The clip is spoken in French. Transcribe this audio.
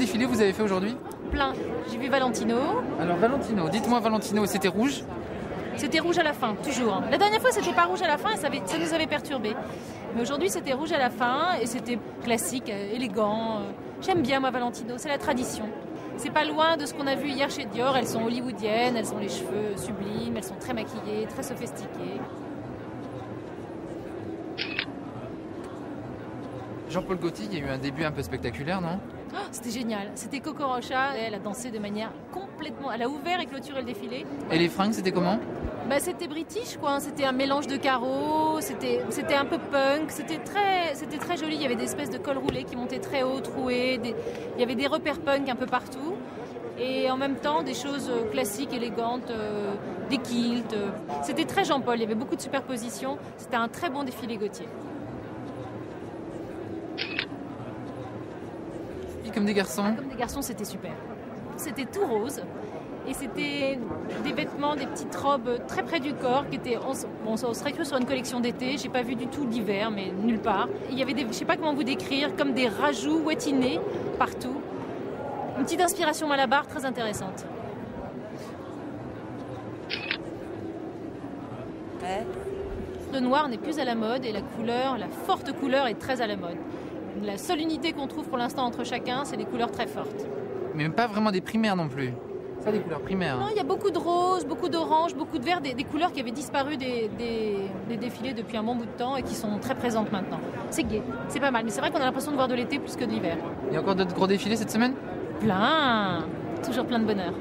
défilés vous avez fait aujourd'hui? Plein. J'ai vu Valentino. Alors Valentino, dites-moi Valentino, c'était rouge? C'était rouge à la fin, toujours. La dernière fois, c'était pas rouge à la fin et ça nous avait perturbés. Mais aujourd'hui, c'était rouge à la fin et c'était classique, élégant. J'aime bien, moi, Valentino, c'est la tradition. C'est pas loin de ce qu'on a vu hier chez Dior. Elles sont hollywoodiennes, elles ont les cheveux sublimes, elles sont très maquillées, très sophistiquées. Jean-Paul Gaultier, il y a eu un début un peu spectaculaire, non? Oh, c'était génial. C'était Coco Rocha. Elle a dansé de manière complètement... Elle a ouvert et clôturé le défilé. Et les fringues, c'était comment? C'était british, quoi. C'était un mélange de carreaux, c'était un peu punk, c'était très joli. Il y avait des espèces de cols roulés qui montaient très haut, troués. Il y avait des repères punk un peu partout. Et en même temps, des choses classiques, élégantes, des kilts. C'était très Jean-Paul, il y avait beaucoup de superpositions. C'était un très bon défilé Gaultier. Comme des garçons? Comme des garçons, c'était super. C'était tout rose. Et c'était des vêtements, des petites robes très près du corps qui étaient... on serait cru sur une collection d'été. J'ai pas vu du tout l'hiver, mais nulle part. Il y avait des... Je sais pas comment vous décrire, comme des rajouts ouatinés partout. Une petite inspiration Malabar très intéressante. Le noir n'est plus à la mode et la forte couleur est très à la mode. La seule unité qu'on trouve pour l'instant entre chacun, c'est des couleurs très fortes. Mais même pas vraiment des primaires non plus. Ça, des couleurs primaires. Non, il y a beaucoup de rose, beaucoup d'orange, beaucoup de vert, des couleurs qui avaient disparu des défilés depuis un bon bout de temps et qui sont très présentes maintenant. C'est gai, c'est pas mal. Mais c'est vrai qu'on a l'impression de voir de l'été plus que de l'hiver. Il y a encore d'autres gros défilés cette semaine? Plein, toujours plein de bonheur.